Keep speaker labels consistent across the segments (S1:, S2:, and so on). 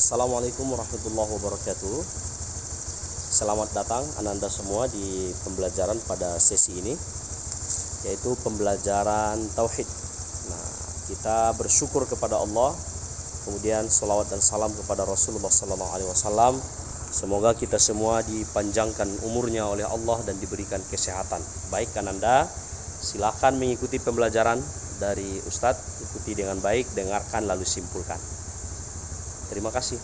S1: Assalamualaikum warahmatullahi wabarakatuh. Selamat datang Ananda semua di pembelajaran pada sesi ini, yaitu pembelajaran Tauhid. Nah, kita bersyukur kepada Allah, kemudian salawat dan salam kepada Rasulullah SAW. Semoga kita semua dipanjangkan umurnya oleh Allah dan diberikan kesehatan. Baik Ananda, silakan mengikuti pembelajaran dari Ustadz. Ikuti dengan baik, dengarkan lalu simpulkan. Terima kasih.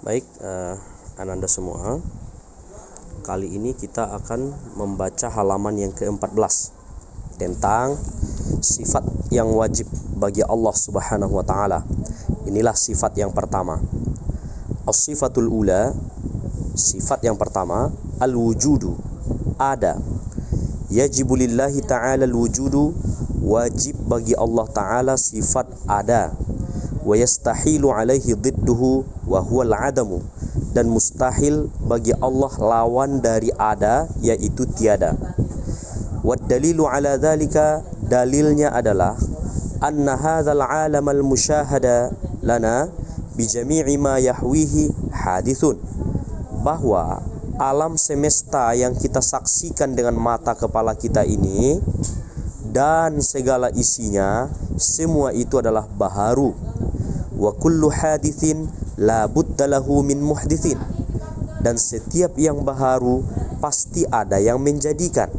S1: Baik, Ananda semua, kali ini kita akan membaca halaman yang ke-14 tentang sifat yang wajib bagi Allah Subhanahu wa taala. Inilah sifat yang pertama. As-sifatul ula, sifat yang pertama, al-wujudu, ada. Yajibu lillahi ta'ala al-wujudu, wajib bagi Allah ta'ala sifat ada. Wa yastahilu alaihi dhidduhu wa huwa al-adamu, dan mustahil bagi Allah lawan dari ada, yaitu tiada. Wa dalilu ala dhalika, dalilnya adalah anna hadzal alam al-musyahada lana bijami'i ma yahwihi hadithun, bahwa alam semesta yang kita saksikan dengan mata kepala kita ini dan segala isinya, semua itu adalah baharu. Wa kullu hadithin la budda lahu min muhdithin, dan setiap yang baharu pasti ada yang menjadikan.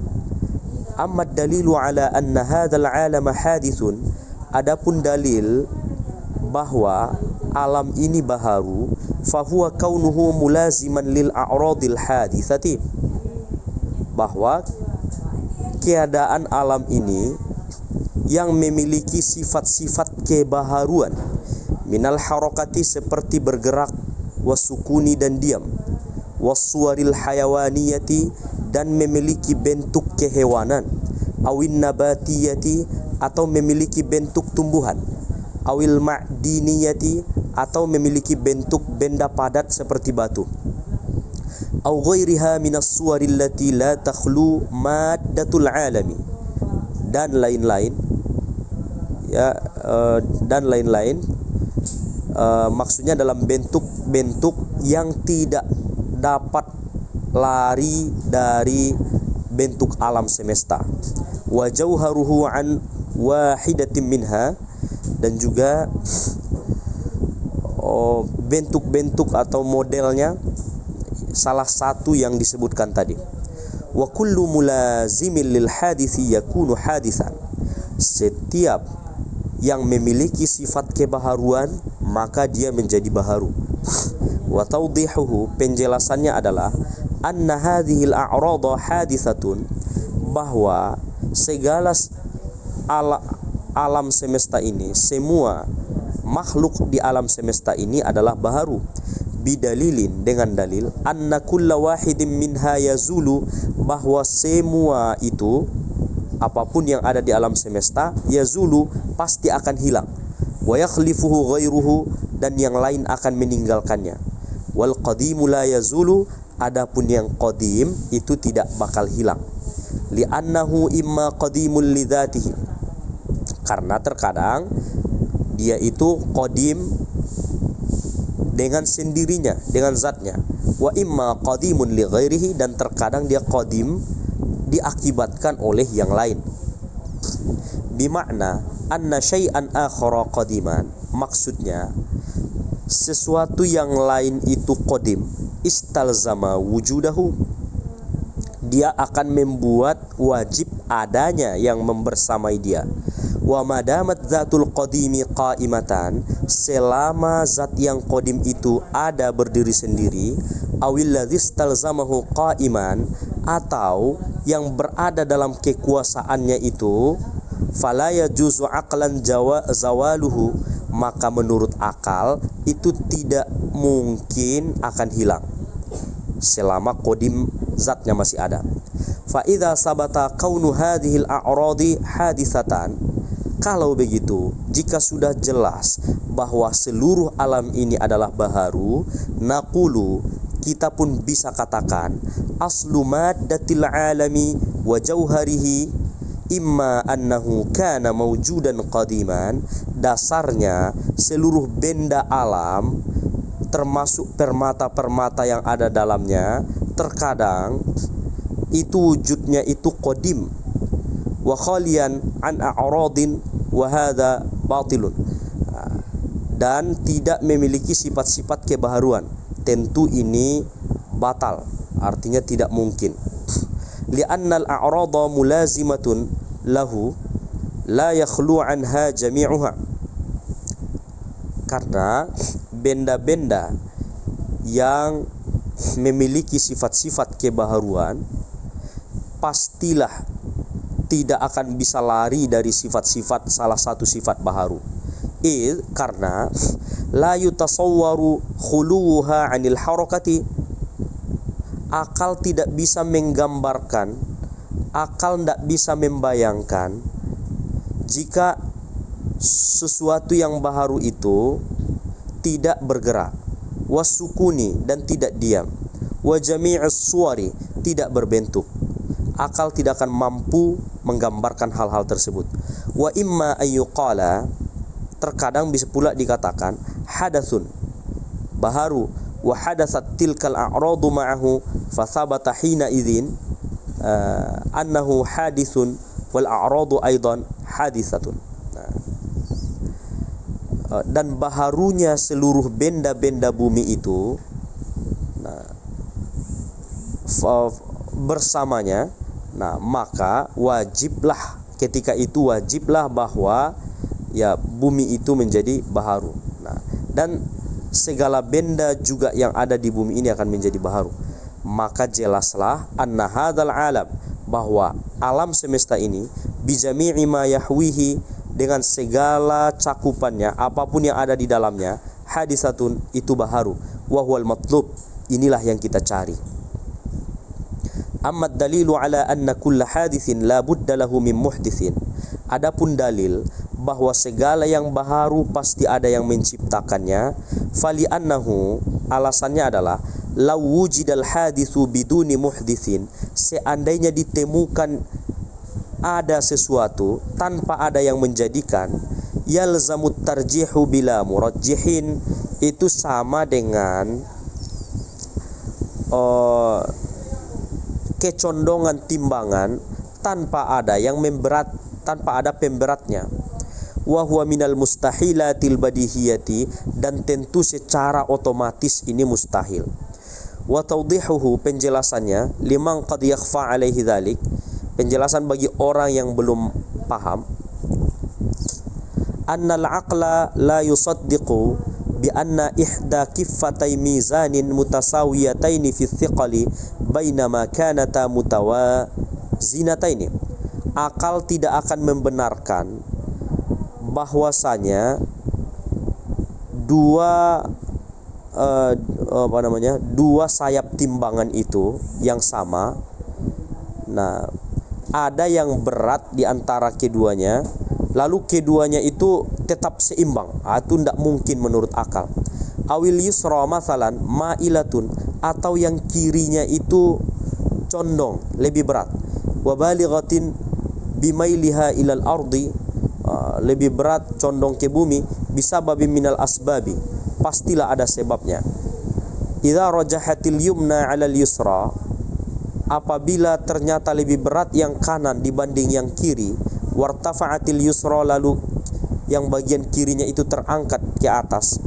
S1: Amma dalilu ala anna hadzal alam hadithun, adapun dalil bahwa alam ini baharu, fahuwa kaunuhu mulaziman lil a'radil hadithati, bahwa keadaan alam ini yang memiliki sifat-sifat kebaharuan, minal harakati, seperti bergerak, wasukuni dan diam, wasuwaril hayawaniyati, dan memiliki bentuk kehewanan, awin nabatiyati, atau memiliki bentuk tumbuhan, awil ma'diniyati, atau memiliki bentuk benda padat seperti batu, aw ghairiha minas suwaril lati la takhlu maddatul alami, dan lain-lain, ya, dan lain-lain, maksudnya dalam bentuk-bentuk yang tidak dapat lari dari bentuk alam semesta. Wa jauharuhu an wahidatin minha, dan juga bentuk-bentuk atau modelnya salah satu yang disebutkan tadi. Wa kullu mulazimin lil hadithi yakunu hadithan, setiap yang memiliki sifat kebaharuan maka dia menjadi baharu. Wa tawdihuhu, penjelasannya adalah anna hadhil a'rada hadithatun, bahwa segala alam semesta ini, semua makhluk di alam semesta ini adalah baharu. Bidalilin, dengan dalil, anna kulla wahidin minha yazulu, bahwa semua itu, apapun yang ada di alam semesta, yazulu, pasti akan hilang. Wa yakhlifuhu ghairuhu, dan yang lain akan meninggalkannya. Wal qadimu la yazulu, adapun yang qadim itu tidak bakal hilang. Li'annahu imma qadimul lidzatihi, karena terkadang dia itu qadim dengan sendirinya, dengan zatnya. Wa imma qadimun li ghairihi, dan terkadang dia qadim diakibatkan oleh yang lain. Bimakna anna syai'an akhara qadiman, maksudnya sesuatu yang lain itu qadim, istalzama wujudahu, dia akan membuat wajib adanya yang membersamai dia. Wa madamat zatul qadimi qaimatan, selama zat yang qadim itu ada berdiri sendiri, awil ladzi istalzamahu qaiman, atau yang berada dalam kekuasaannya itu, fala yajuzu aqlan zawaluhu, maka menurut akal itu tidak mungkin akan hilang selama qadim zatnya masih ada. Fa idza sabata kaunu hadhil a'radi hadithatan, Kalau begitu, jika sudah jelas bahwa seluruh alam ini adalah baharu, naqulu, kita pun bisa katakan aslu maddatil alami wa jauharihi imma annahu kana mawjudan qadiman. Dasarnya seluruh benda alam termasuk permata-permata yang ada dalamnya terkadang itu wujudnya itu qadim wa khalian an a'radin wa hadha batilun, dan tidak memiliki sifat-sifat kebaharuan. Tentu ini batal, artinya tidak mungkin. Li'annal a'rada mulazimatun lahu la yakhlu anha jami'uha. Karena benda-benda yang memiliki sifat-sifat kebaharuan pastilah tidak akan bisa lari dari sifat-sifat salah satu sifat baharu. Karena la yutasawwaru khuluha 'anil harakati, akal tidak bisa menggambarkan, akal tidak bisa membayangkan jika sesuatu yang baharu itu tidak bergerak, wasukuni, dan tidak diam, wa jami'us suwari, tidak berbentuk. Akal tidak akan mampu menggambarkan hal-hal tersebut. Wa imma ayyuqala, terkadang bisa pula dikatakan hadatsun, baharu, wa hadatsat tilkal a'radu ma'ahu fa thabata hina idzin annahu hadithun wal a'radu aidan haditsatun. Dan baharunya seluruh benda-benda bumi itu bersamanya, maka wajiblah, ketika itu wajiblah bahwa ya bumi itu menjadi baharu. Dan segala benda juga yang ada di bumi ini akan menjadi baharu. Maka jelaslah anna hadzal alam, bahwa alam semesta ini bijami'i ma yahwihi, dengan segala cakupannya, apapun yang ada di dalamnya, hadisatun, itu baharu, wa huwal matlub, inilah yang kita cari. Amma dalilu ala anna kulla hadithin la budda lahu min muhdithin. Adapun dalil bahwa segala yang baharu pasti ada yang menciptakannya, fali annahu, alasannya adalah law wujidal hadithu biduni muhdithin, seandainya ditemukan ada sesuatu tanpa ada yang menjadikan, yalzamut tarjihu bila murajjihin, itu sama dengan kecondongan timbangan tanpa ada yang memberat, tanpa ada pemberatnya. Wa huwa minal mustahilatil badihiyati, dan tentu secara otomatis ini mustahil. Wa tawdihuhu, penjelasannya, liman qad yakhfa alaihi dzalik, penjelasan bagi orang yang belum paham, annal aqla la yusaddiqu bi anna ihda kiffatay mizanin mutasawiyataini fi thiqali bainama kanata mutawazinataini. Akal tidak akan membenarkan bahwasanya dua sayap timbangan itu yang sama, ada yang berat di antara keduanya, lalu keduanya itu tetap seimbang. Itu tidak mungkin menurut akal. Awil yusra masalan ma'ilatun, atau yang kirinya itu condong, lebih berat. Wa balighatin bimailiha ilal ardi, lebih berat, condong ke bumi, bisa babi minal asbabi, pastilah ada sebabnya. Idza rajahatil yumna 'alal yusra, apabila ternyata lebih berat yang kanan dibanding yang kiri, wartafa'atil yusra, lalu yang bagian kirinya itu terangkat ke atas,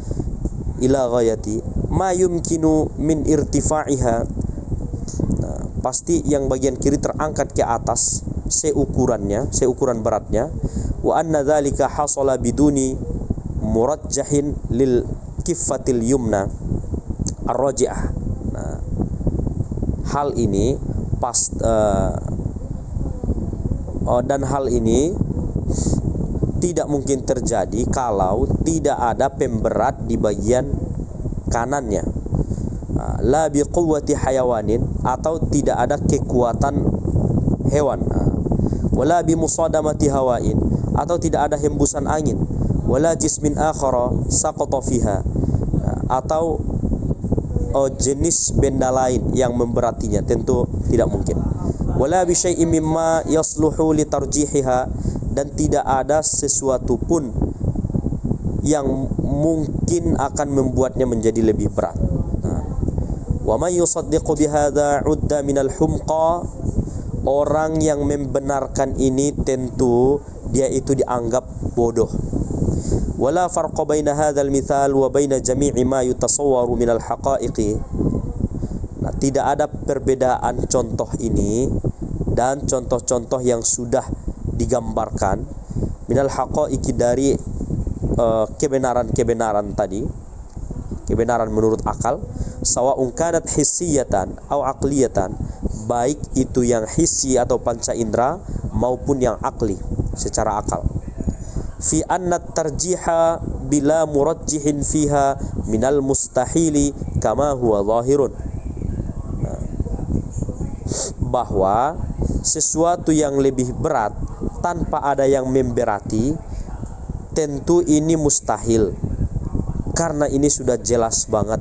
S1: ila ghayati ma yumkinu min irtifa'iha, pasti yang bagian kiri terangkat ke atas seukurannya, seukuran beratnya. Wa anna dzalika hasala biduni murajjahin lil kiffatil yumna ar-raji'ah. Hal ini dan hal ini tidak mungkin terjadi kalau tidak ada pemberat di bagian kanannya. La biquwwati hayawanin, atau tidak ada kekuatan hewan. wala bimusadamati hawain, atau tidak ada hembusan angin, wala jismin akhara saqata fiha, atau jenis benda lain yang memberatinya, tentu tidak mungkin. Wala bi syai'in mimma yasluhu li tarjihiha, dan tidak ada sesuatu pun yang mungkin akan membuatnya menjadi lebih berat. Wa may yusaddiqu bihadza 'udda minal humqa, orang yang membenarkan ini tentu dia itu dianggap bodoh. Wala farqa baina hadzal mithal wa baina jami'i ma yutasawwaru minal haqa'iqi. Nah, tidak ada perbedaan contoh ini dan contoh-contoh yang sudah digambarkan minal haqa'iqi, dari kebenaran-kebenaran tadi, kebenaran menurut akal, sawa'un kanat hissiyatan aw aqliyatan, baik itu yang hissi atau panca indera maupun yang akli secara akal. Fi anna tarjiha bila murajjihin fiha minal mustahili kama huwa zahirun, bahwa sesuatu yang lebih berat tanpa ada yang memberati, tentu ini mustahil, karena ini sudah jelas banget.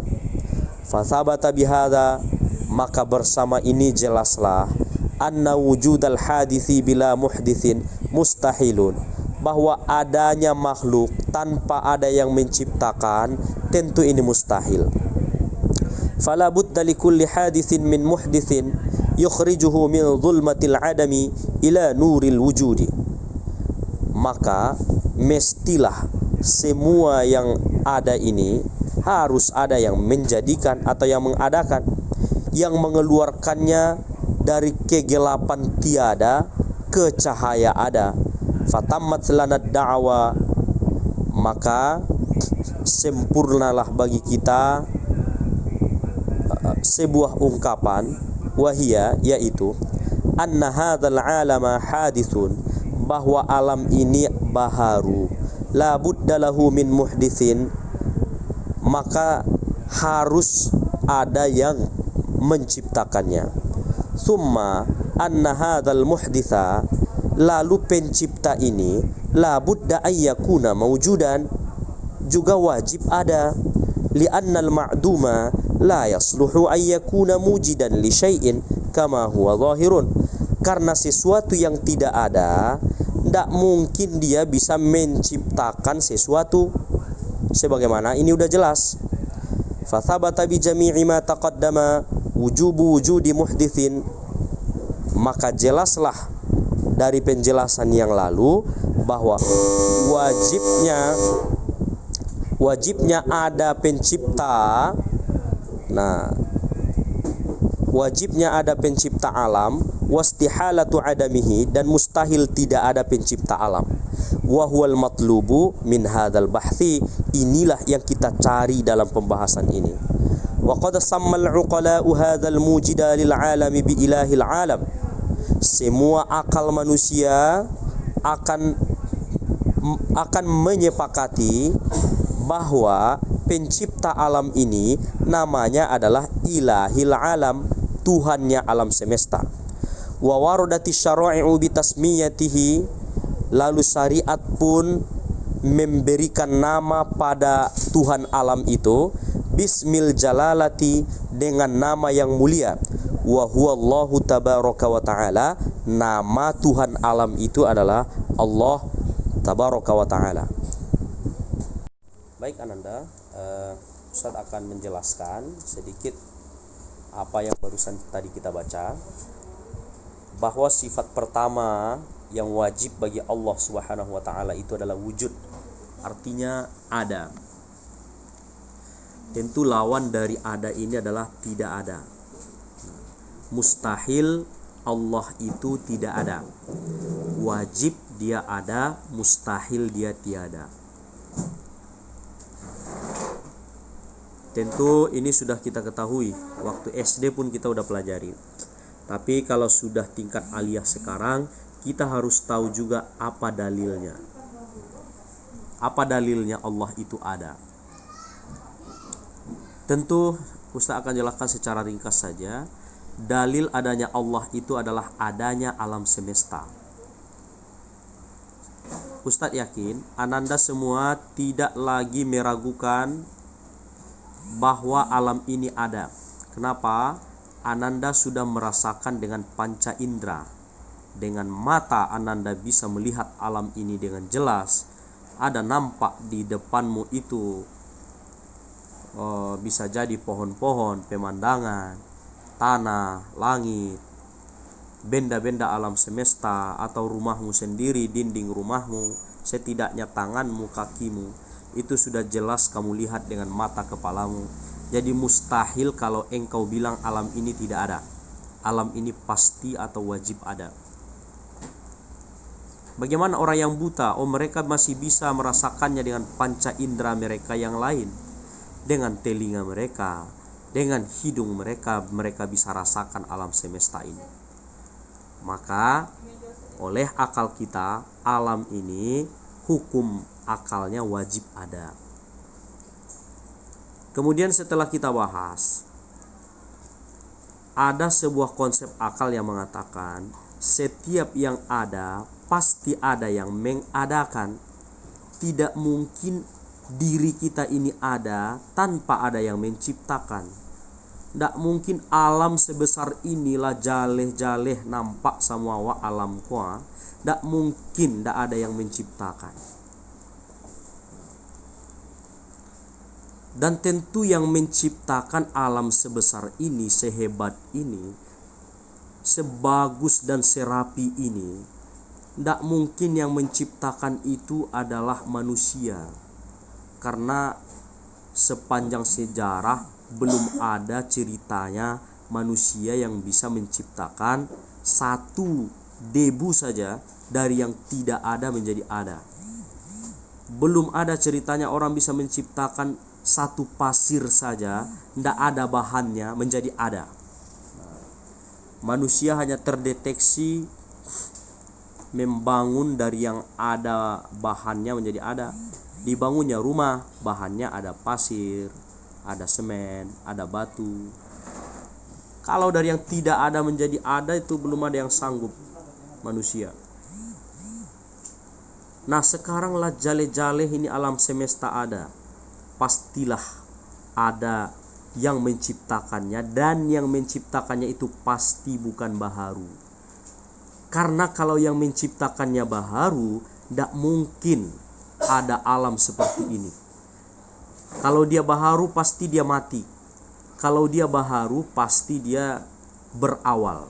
S1: Fathabata bihadza, maka bersama ini jelaslah anna wujudal hadithi bila muhdithin mustahilun, bahwa adanya makhluk tanpa ada yang menciptakan, tentu ini mustahil. Fala budda likulli hadithin min muhdithin yukhrijuhu min zulmatil adami ila nuril wujudi, maka mestilah semua yang ada ini harus ada yang menjadikan atau yang mengadakan, yang mengeluarkannya dari kegelapan tiada ke cahaya ada. Fatammat lana da'wa, maka sempurnalah bagi kita sebuah ungkapan, wahia, yaitu anna hadzal alama hadithun, bahwa alam ini baharu, la budda lahu min muhdithin, maka harus ada yang menciptakannya. Summa anna hadzal muhditha, lalu pencipta ini la budda ayyakuna mawjudan, juga wajib ada. Li'annal ma'duma la yasluhu ayyakuna mujidan li syai'in kama huwa zahirun, karena sesuatu yang tidak ada tidak mungkin dia bisa menciptakan sesuatu, sebagaimana ini udah jelas. Fathabata bi jami'i ma taqaddama wujubu wujudi muhdithin, maka jelaslah dari penjelasan yang lalu bahwa wajibnya ada pencipta. Nah, wajibnya ada pencipta alam, wastihalatu adamihi, dan mustahil tidak ada pencipta alam. Wa huwal matlubu min hadzal bahthi, inilah yang kita cari dalam pembahasan ini. Wa qad sammal uqala'u hadzal mujida lil alami bi ilahil alam, semua akal manusia akan menyepakati bahwa pencipta alam ini namanya adalah ilahil alam, Tuhannya alam semesta. Wa waradati syara'i'u bi tasmiyatihi, lalu syariat pun memberikan nama pada Tuhan alam itu bismil jalalati, dengan nama yang mulia. Wa huwallahu tabaraka wa ta'ala, nama Tuhan alam itu adalah Allah tabaraka wa ta'ala. Baik Ananda, Ustaz akan menjelaskan sedikit apa yang barusan tadi kita baca, bahwa sifat pertama yang wajib bagi Allah Subhanahu wa ta'ala itu adalah wujud, artinya ada. Tentu lawan dari ada ini adalah tidak ada. Mustahil Allah itu tidak ada. Wajib dia ada, mustahil dia tiada. Tentu ini sudah kita ketahui, waktu SD pun kita udah pelajari. Tapi kalau sudah tingkat aliyah sekarang, kita harus tahu juga apa dalilnya. Apa dalilnya Allah itu ada? Tentu Ustaz akan jelaskan secara ringkas saja. Dalil adanya Allah itu adalah adanya alam semesta. Ustadz yakin Ananda semua tidak lagi meragukan bahwa alam ini ada. Kenapa? Ananda sudah merasakan dengan panca indera. Dengan mata Ananda bisa melihat alam ini dengan jelas. Ada nampak di depanmu itu, bisa jadi pohon-pohon, pemandangan, tanah, langit, benda-benda alam semesta, atau rumahmu sendiri, dinding rumahmu, setidaknya tanganmu, kakimu, itu sudah jelas kamu lihat dengan mata kepalamu. Jadi mustahil kalau engkau bilang alam ini tidak ada. Alam ini pasti atau wajib ada. Bagaimana orang yang buta? Mereka masih bisa merasakannya dengan panca indera mereka yang lain. Dengan telinga mereka, dengan hidung mereka, mereka bisa rasakan alam semesta ini. Maka oleh akal kita, alam ini hukum akalnya wajib ada. Kemudian setelah kita bahas, ada sebuah konsep akal yang mengatakan setiap yang ada pasti ada yang mengadakan. Tidak mungkin diri kita ini ada tanpa ada yang menciptakan. Tidak mungkin alam sebesar inilah jaleh-jaleh nampak semua wa alam kuah. Tidak mungkin tidak ada yang menciptakan. Dan tentu yang menciptakan alam sebesar ini, sehebat ini, sebagus dan serapi ini, tidak mungkin yang menciptakan itu adalah manusia. Karena sepanjang sejarah belum ada ceritanya manusia yang bisa menciptakan satu debu saja dari yang tidak ada menjadi ada. Belum ada ceritanya orang bisa menciptakan satu pasir saja, tidak ada bahannya, menjadi ada. Manusia hanya terdeteksi membangun dari yang ada bahannya menjadi ada. Dibangunnya rumah, bahannya ada pasir, ada semen, ada batu. Kalau dari yang tidak ada menjadi ada, itu belum ada yang sanggup manusia. Nah, sekaranglah jale-jale ini alam semesta ada. Pastilah ada yang menciptakannya, dan yang menciptakannya itu pasti bukan baharu. Karena kalau yang menciptakannya baharu, tidak mungkin ada alam seperti ini. Kalau dia baharu pasti dia mati. Kalau dia baharu pasti dia berawal.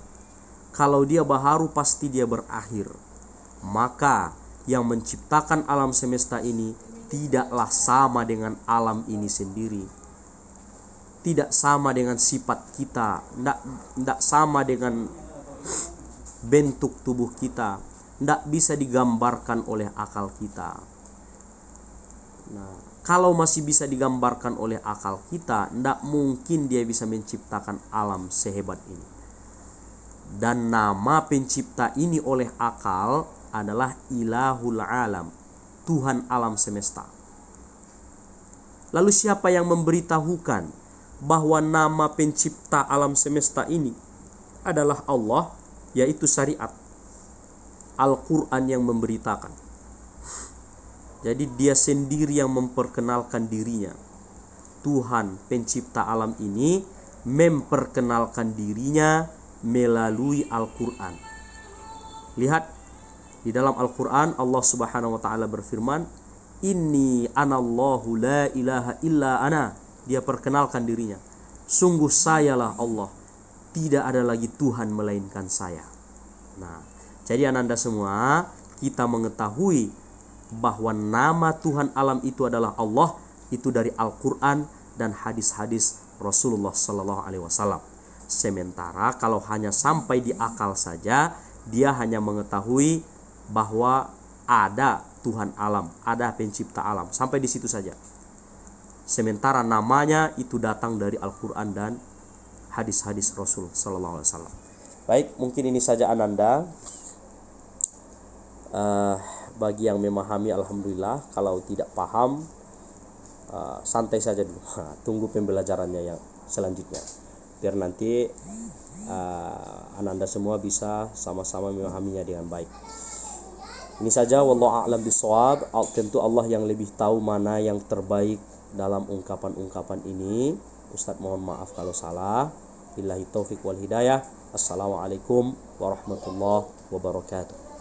S1: Kalau dia baharu pasti dia berakhir. Maka yang menciptakan alam semesta ini tidaklah sama dengan alam ini sendiri. Tidak sama dengan sifat kita, tidak sama dengan bentuk tubuh kita, tidak bisa digambarkan oleh akal kita. Nah, kalau masih bisa digambarkan oleh akal kita, tidak mungkin dia bisa menciptakan alam sehebat ini. Dan nama pencipta ini oleh akal adalah Ilahul Alam, Tuhan alam semesta. Lalu siapa yang memberitahukan bahwa nama pencipta alam semesta ini adalah Allah, yaitu syariat Al-Quran yang memberitakan. Jadi dia sendiri yang memperkenalkan dirinya. Tuhan pencipta alam ini memperkenalkan dirinya melalui Al-Quran. Lihat di dalam Al-Quran, Allah Subhanahu wa ta'ala berfirman, Inni anallahu la ilaha illa ana. Dia perkenalkan dirinya, sungguh sayalah Allah, tidak ada lagi Tuhan melainkan saya. Nah, jadi ananda semua, kita mengetahui bahwa nama Tuhan alam itu adalah Allah, itu dari Al-Quran dan hadis-hadis Rasulullah Sallallahu Alaihi Wasallam. Sementara kalau hanya sampai di akal saja, dia hanya mengetahui bahwa ada Tuhan alam, ada pencipta alam, sampai di situ saja. Sementara namanya itu datang dari Al-Quran dan hadis-hadis Rasul Sallallahu Alaihi Wasallam. Baik, mungkin ini saja ananda. Bagi yang memahami alhamdulillah, kalau tidak paham santai saja dulu. Tunggu pembelajarannya yang selanjutnya, biar nanti ananda semua bisa sama-sama memahaminya dengan baik. Ini saja, wallahu a'lam bishawab. Tentu Allah yang lebih tahu mana yang terbaik dalam ungkapan-ungkapan ini. Ustadz mohon maaf kalau salah. Billahi taufik wal hidayah. Assalamualaikum warahmatullahi wabarakatuh.